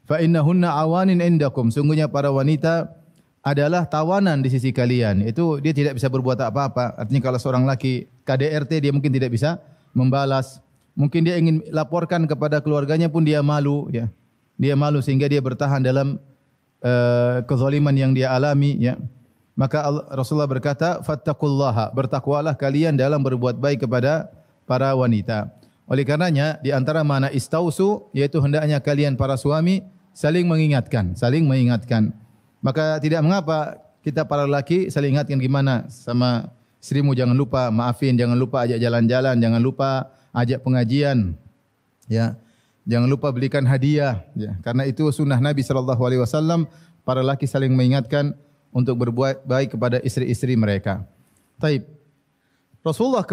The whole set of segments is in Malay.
Fa innahunna awanin indakum. Sungguhnya para wanita adalah tawanan di sisi kalian. Itu dia tidak bisa berbuat apa-apa. Artinya kalau seorang laki KDRT dia mungkin tidak bisa membalas. Mungkin dia ingin laporkan kepada keluarganya pun dia malu, ya. Dia malu sehingga dia bertahan dalam kezaliman yang dia alami, ya. Maka Rasulullah berkata, "Fattaqullaha", bertakwalah kalian dalam berbuat baik kepada para wanita. Oleh karenanya di antara makna istausu yaitu hendaknya kalian para suami saling mengingatkan, Maka tidak mengapa kita para lelaki saling ingatkan gimana sama istrimu, jangan lupa maafin, jangan lupa ajak jalan-jalan, jangan lupa ajak pengajian, ya. Jangan lupa belikan hadiah, ya. Karena itu sunnah Nabi SAW, para lelaki saling mengingatkan untuk berbuat baik kepada istri-istri mereka. Taib. Rasulullah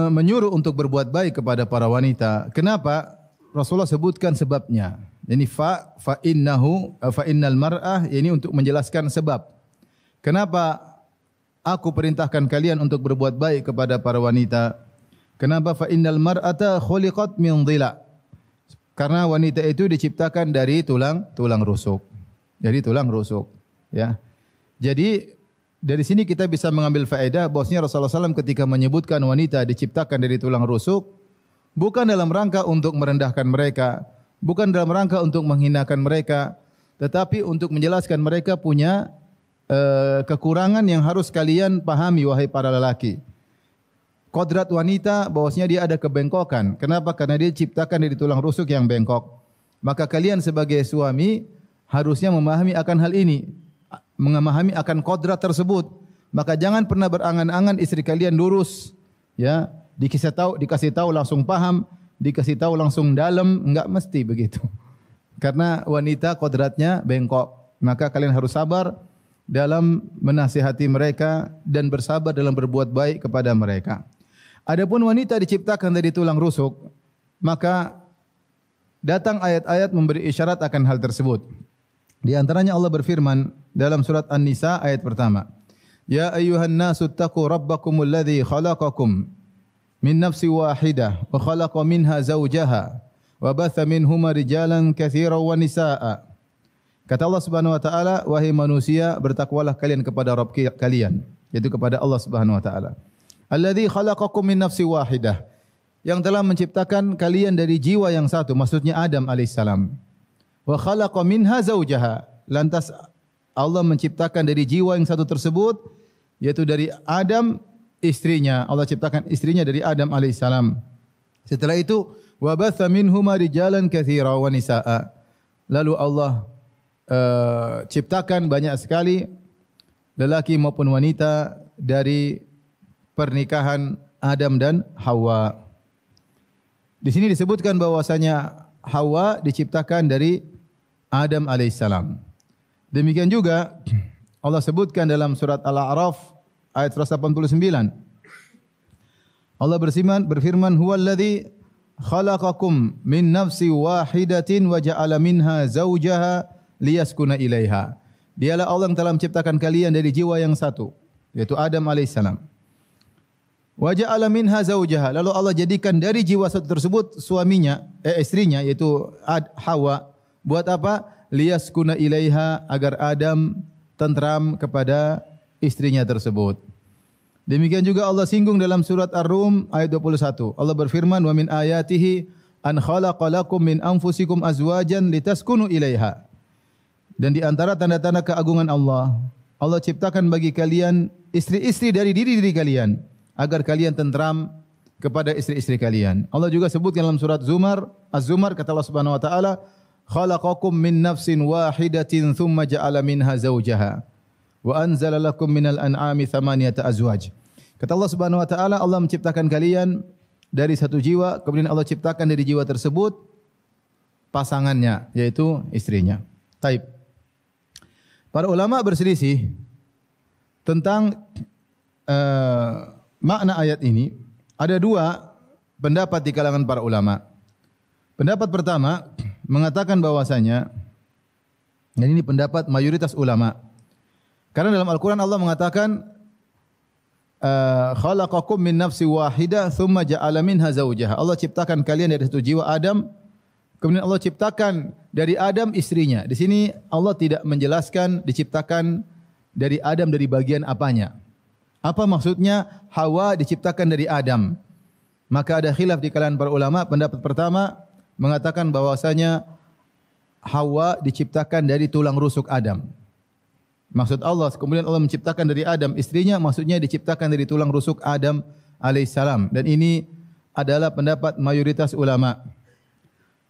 menyuruh untuk berbuat baik kepada para wanita. Kenapa? Rasulullah sebutkan sebabnya. Ini fa innal mar'ah, ini untuk menjelaskan sebab. Kenapa aku perintahkan kalian untuk berbuat baik kepada para wanita? Kenapa? Fa innal mar'ata khuliqat min dhila. Karena wanita itu diciptakan dari tulang rusuk. Dari tulang rusuk, ya. Jadi dari sini kita bisa mengambil faedah bahwasanya Rasulullah SAW ketika menyebutkan wanita diciptakan dari tulang rusuk bukan dalam rangka untuk merendahkan mereka, bukan dalam rangka untuk menghinakan mereka, tetapi untuk menjelaskan mereka punya kekurangan yang harus kalian pahami wahai para lelaki. Kodrat wanita bahwasanya dia ada kebengkokan. Kenapa? Karena dia diciptakan dari tulang rusuk yang bengkok. Maka kalian sebagai suami harusnya memahami akan hal ini, memahami akan kodrat tersebut. Maka jangan pernah berangan-angan istri kalian lurus, ya. Dikasih tahu langsung paham, dikasih tahu langsung dalam, enggak mesti begitu. Karena wanita kodratnya bengkok. Maka kalian harus sabar dalam menasihati mereka dan bersabar dalam berbuat baik kepada mereka. Adapun wanita diciptakan dari tulang rusuk, maka datang ayat-ayat memberi isyarat akan hal tersebut. Di antaranya Allah berfirman dalam surat An-Nisa ayat pertama. Ya ayyuhan nasu taqu rabbakumul ladzi khalaqakum min nafsin wahidah wa khalaqa minha zawjaha wa batha minhuma rijalan katsiran wa nisaa. Kata Allah Subhanahu wa taala, wahai manusia, bertakwalah kalian kepada Rabb kalian, yaitu kepada Allah Subhanahu wa taala. Alladzi khalaqakum min nafsin wahidah, yang telah menciptakan kalian dari jiwa yang satu, maksudnya Adam alaihissalam. Wa khalaqa minha zawjaha, lantas Allah menciptakan dari jiwa yang satu tersebut, yaitu dari Adam istrinya. Allah ciptakan istrinya dari Adam alaihissalam. Setelah itu wa batha minhuma rijalan katsira wa nisaa. Lalu Allah ciptakan banyak sekali lelaki maupun wanita dari pernikahan Adam dan Hawa. Di sini disebutkan bahwasanya Hawa diciptakan dari Adam alaihissalam. Demikian juga Allah sebutkan dalam surat Al-A'raf ayat 189. Allah berfirman, "Huwallazi khalaqakum min nafsin wahidatin wa ja'ala minha zawjaha liyaskuna ilaiha." Dialah Allah yang telah menciptakan kalian dari jiwa yang satu, yaitu Adam alaihissalam. Wa ja'ala minha zawjaha, lalu Allah jadikan dari jiwa satu tersebut suaminya, istrinya, yaitu Hawa. Buat apa? Liyaskuna ilaiha, agar Adam tentram kepada istrinya tersebut. Demikian juga Allah singgung dalam surat Ar-Rum ayat 21. Allah berfirman, "Wa min ayatihi an khalaqa lakum min anfusikum azwajan litaskunu ilaiha." Dan di antara tanda-tanda keagungan Allah, Allah ciptakan bagi kalian istri-istri dari diri kalian, agar kalian tentram kepada istri-istri kalian. Allah juga sebutkan dalam surat Az-Zumar, kata Allah Subhanahu wa taala, "Khalaqakum min nafsin wahidatin thumma ja'ala minha zawjaha wa anzala lakum minal an'ami thamaniyata azwaj." Kata Allah Subhanahu wa taala, Allah menciptakan kalian dari satu jiwa, kemudian Allah ciptakan dari jiwa tersebut pasangannya, yaitu istrinya. Taib. Para ulama berselisih tentang makna ayat ini. Ada dua pendapat di kalangan para ulama. Pendapat pertama mengatakan bahwasanya, dan ini pendapat mayoritas ulama, karena dalam Al-Quran Allah mengatakan khalaqakum min nafsin wahidah thumma ja'ala minha zawjaha. Allah ciptakan kalian dari satu jiwa Adam, Kemudian Allah ciptakan dari Adam istrinya. Di sini Allah tidak menjelaskan diciptakan dari Adam dari bagian apanya. Apa maksudnya Hawa diciptakan dari Adam? Maka ada khilaf di kalangan para ulama. Pendapat pertama mengatakan bahwasanya Hawa diciptakan dari tulang rusuk Adam. Maksud Allah, kemudian Allah menciptakan dari Adam istrinya, maksudnya diciptakan dari tulang rusuk Adam alaihissalam. Dan ini adalah pendapat mayoritas ulama.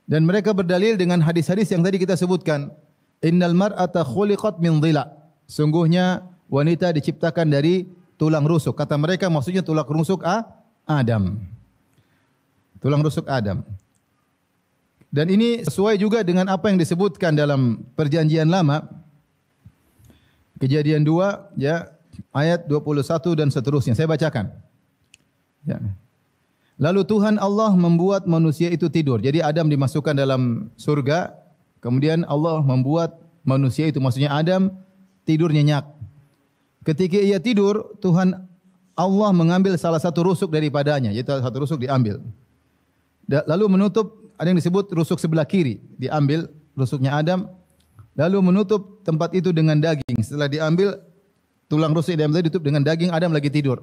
Dan mereka berdalil dengan hadis-hadis yang tadi kita sebutkan. Innal mar'ata khuliqat min dhila. Sungguhnya wanita diciptakan dari tulang rusuk. Kata mereka maksudnya tulang rusuk Adam. Tulang rusuk Adam. Dan ini sesuai juga dengan apa yang disebutkan dalam Perjanjian Lama. Kejadian 2 ya, ayat 21 dan seterusnya. Saya bacakan. Ya. Lalu Tuhan Allah membuat manusia itu tidur. Jadi Adam dimasukkan dalam surga. Kemudian Allah membuat manusia itu, maksudnya Adam, tidur nyenyak. Ketika ia tidur, Tuhan Allah mengambil salah satu rusuk daripadanya. Yaitu satu rusuk diambil. Lalu menutup, ada yang disebut rusuk sebelah kiri. Diambil rusuknya Adam. Lalu menutup tempat itu dengan daging. Setelah diambil, tulang rusuk yang diambil ditutup dengan daging, Adam lagi tidur.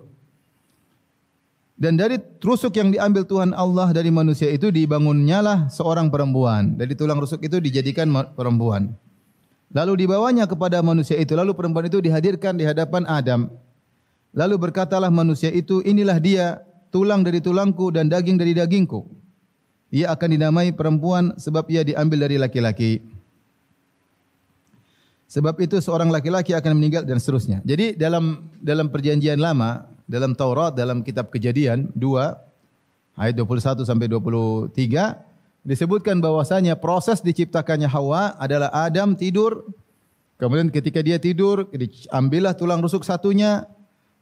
Dan dari rusuk yang diambil Tuhan Allah dari manusia itu dibangunnyalah seorang perempuan. Dari tulang rusuk itu dijadikan perempuan. Lalu dibawanya kepada manusia itu. Lalu perempuan itu dihadirkan di hadapan Adam. Lalu berkatalah manusia itu, inilah dia, tulang dari tulangku dan daging dari dagingku. Ia akan dinamai perempuan sebab ia diambil dari laki-laki. Sebab itu seorang laki-laki akan meninggal dan seterusnya. Jadi dalam perjanjian lama, dalam Taurat, dalam kitab Kejadian 2 ayat 21 sampai 23 disebutkan bahwasanya proses diciptakannya Hawa adalah Adam tidur, kemudian ketika dia tidur diambillah tulang rusuk satunya,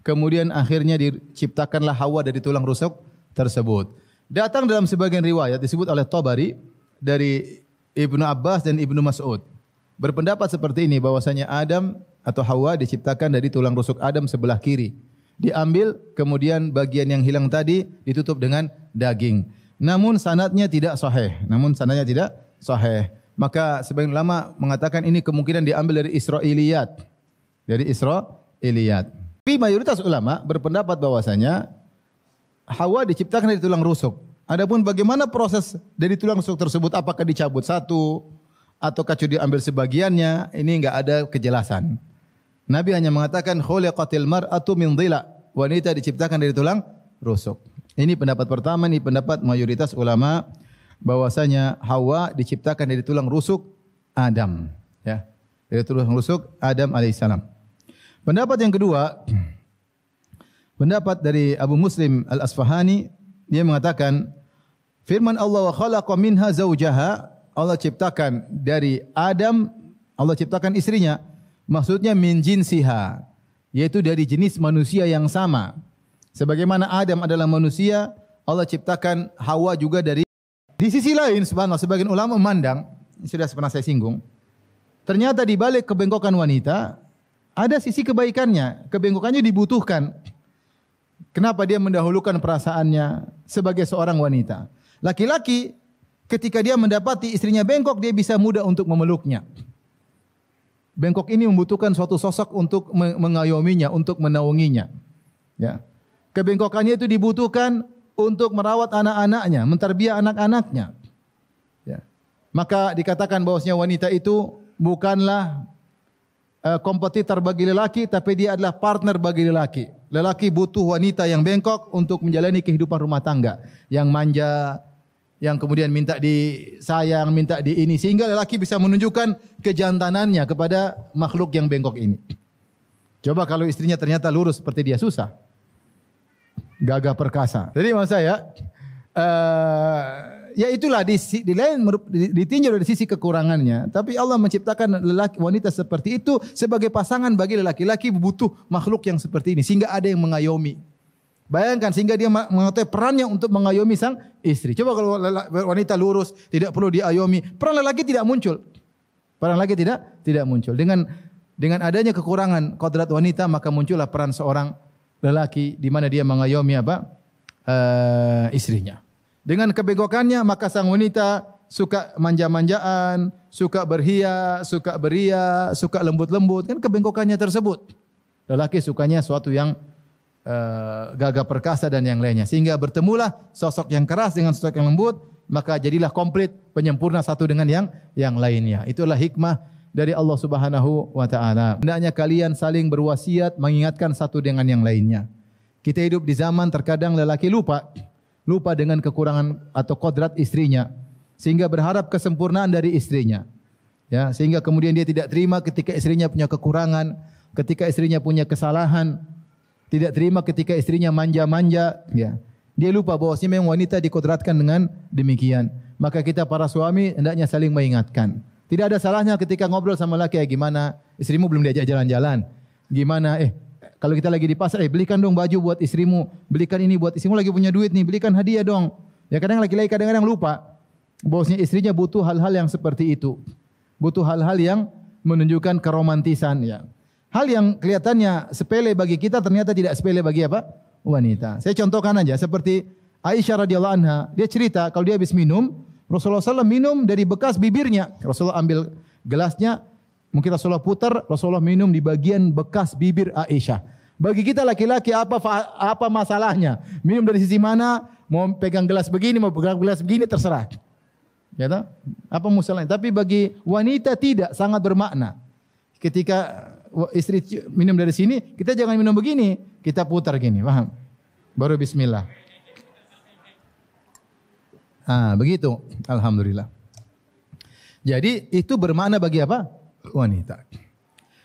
kemudian akhirnya diciptakanlah Hawa dari tulang rusuk tersebut. Datang dalam sebagian riwayat disebut oleh Tabari dari Ibnu Abbas dan Ibnu Mas'ud. Berpendapat seperti ini bahwasanya Adam atau Hawa diciptakan dari tulang rusuk Adam sebelah kiri. Diambil, kemudian bagian yang hilang tadi ditutup dengan daging. Namun sanadnya tidak sahih. Maka sebagian ulama mengatakan ini kemungkinan diambil dari Israiliyat. Tapi mayoritas ulama berpendapat bahwasanya Hawa diciptakan dari tulang rusuk. Adapun bagaimana proses dari tulang rusuk tersebut, apakah dicabut satu ataukah diambil sebagiannya, ini enggak ada kejelasan. Nabi hanya mengatakan khuliqatil mar'atu min dhila. Wanita diciptakan dari tulang rusuk. Ini pendapat pertama, ini pendapat mayoritas ulama bahwasanya Hawa diciptakan dari tulang rusuk Adam, ya. Dari tulang rusuk Adam alaihissalam. Pendapat yang kedua, pendapat dari Abu Muslim Al-Asfahani, dia mengatakan firman Allah wa khalaqa minha zawjaha, Allah ciptakan dari Adam, Allah ciptakan istrinya. Maksudnya min jinsiha, yaitu dari jenis manusia yang sama. Sebagaimana Adam adalah manusia, Allah ciptakan Hawa juga dari. Di sisi lain, subhanallah, sebagian ulama memandang, sudah pernah saya singgung, ternyata di balik kebengkokan wanita ada sisi kebaikannya. Kebengkokannya dibutuhkan. Kenapa dia mendahulukan perasaannya sebagai seorang wanita? Laki-laki ketika dia mendapati istrinya bengkok, dia bisa mudah untuk memeluknya. Bengkok ini membutuhkan suatu sosok untuk mengayominya, untuk menaunginya. Ya. Kebengkokannya itu dibutuhkan untuk merawat anak-anaknya, mentarbiah anak-anaknya. Ya. Maka dikatakan bahwasanya wanita itu bukanlah kompetitor bagi lelaki, tapi dia adalah partner bagi lelaki. Lelaki butuh wanita yang bengkok untuk menjalani kehidupan rumah tangga, yang manja, yang kemudian minta disayang, minta di ini, sehingga lelaki bisa menunjukkan kejantanannya kepada makhluk yang bengkok ini. Coba kalau istrinya ternyata lurus seperti dia, susah. Gagah perkasa. Jadi maksud saya, ya itulah di lain ditinjau dari sisi kekurangannya. Tapi Allah menciptakan wanita seperti itu sebagai pasangan bagi lelaki-laki butuh makhluk yang seperti ini, sehingga ada yang mengayomi. Bayangkan sehingga dia mengetahui perannya untuk mengayomi sang istri. Coba kalau wanita lurus, tidak perlu diayomi, peran lelaki tidak muncul. Peran lelaki tidak muncul. Dengan adanya kekurangan kodrat wanita, maka muncullah peran seorang lelaki di mana dia mengayomi istrinya. Dengan kebengkokannya, maka sang wanita suka manja-manjaan, suka berhias, suka beria, suka lembut-lembut, kan kebengkokannya tersebut. Lelaki sukanya suatu yang gagah perkasa dan yang lainnya. Sehingga bertemulah sosok yang keras dengan sosok yang lembut, maka jadilah komplit, penyempurna satu dengan yang lainnya. Itulah hikmah dari Allah Subhanahu wa taala. Hendaknya kalian saling berwasiat mengingatkan satu dengan yang lainnya. Kita hidup di zaman terkadang lelaki lupa dengan kekurangan atau kodrat istrinya, sehingga berharap kesempurnaan dari istrinya. Ya, sehingga kemudian dia tidak terima ketika istrinya punya kekurangan, ketika istrinya punya kesalahan, tidak terima ketika istrinya manja-manja, ya. Dia lupa bahwasanya memang wanita dikodratkan dengan demikian. Maka kita para suami hendaknya saling mengingatkan. Tidak ada salahnya ketika ngobrol sama laki, gimana istrimu belum diajak jalan-jalan? Gimana kalau kita lagi di pasar, belikan dong baju buat istrimu, belikan ini buat istrimu, lagi punya duit nih, belikan hadiah dong. Ya kadang laki-laki kadang-kadang lupa bahwasanya istrinya butuh hal-hal yang seperti itu. Butuh hal-hal yang menunjukkan keromantisan, ya. Hal yang kelihatannya sepele bagi kita ternyata tidak sepele bagi apa? Wanita. Saya contohkan aja seperti Aisyah radhiyallahu anha, dia cerita kalau dia habis minum, Rasulullah SAW minum dari bekas bibirnya. Rasulullah ambil gelasnya, mungkin Rasulullah putar, Rasulullah minum di bagian bekas bibir Aisyah. Bagi kita laki-laki apa masalahnya? Minum dari sisi mana? Mau pegang gelas begini, mau pegang gelas begini, terserah. Ya tak? Apa masalahnya? Tapi bagi wanita tidak, sangat bermakna. Ketika istri minum dari sini, kita jangan minum begini, kita putar gini, paham? Baru bismillah. Begitu. Alhamdulillah. Jadi itu bermakna bagi apa? Wanita.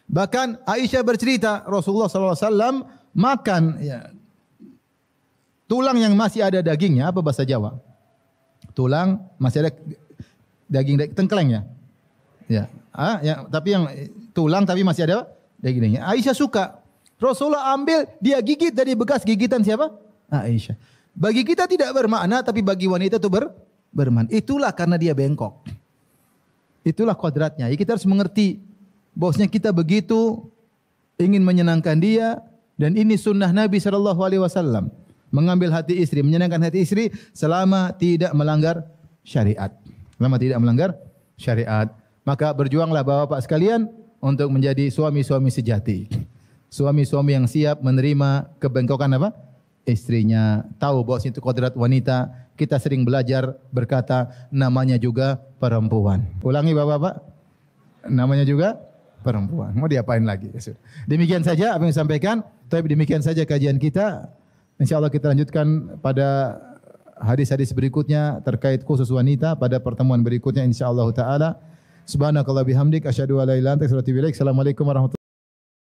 Bahkan Aisyah bercerita Rasulullah SAW makan tulang yang masih ada dagingnya, apa bahasa Jawa? Tulang masih ada daging tengkleng ya. Tapi yang tulang tapi masih ada dagingnya. Aisyah suka. Rasulullah ambil, dia gigit dari bekas gigitan siapa? Aisyah. Bagi kita tidak bermakna, tapi bagi wanita itu bermakna. Itulah karena dia bengkok. Itulah kodratnya. Kita harus mengerti bahwasanya kita begitu ingin menyenangkan dia, dan ini sunnah Nabi SAW. Mengambil hati istri, menyenangkan hati istri selama tidak melanggar syariat. Selama tidak melanggar syariat. Maka berjuanglah bapak-bapak sekalian untuk menjadi suami-suami sejati. Suami-suami yang siap menerima kebengkokan apa? Istrinya. Tahu bahwa itu kodrat wanita. Kita sering belajar berkata namanya juga perempuan. Ulangi bapak-bapak. Namanya juga perempuan. Mau diapain lagi? Demikian saja apa yang disampaikan. Tapi demikian saja kajian kita. InsyaAllah kita lanjutkan pada hadis-hadis berikutnya terkait khusus wanita pada pertemuan berikutnya insyaAllah ta'ala. Subhanakallah bihamdik asyhadu an la ilaha illa anta astaghfiruka wa atubu ilaik. Assalamualaikum warahmatullahi wabarakatuh.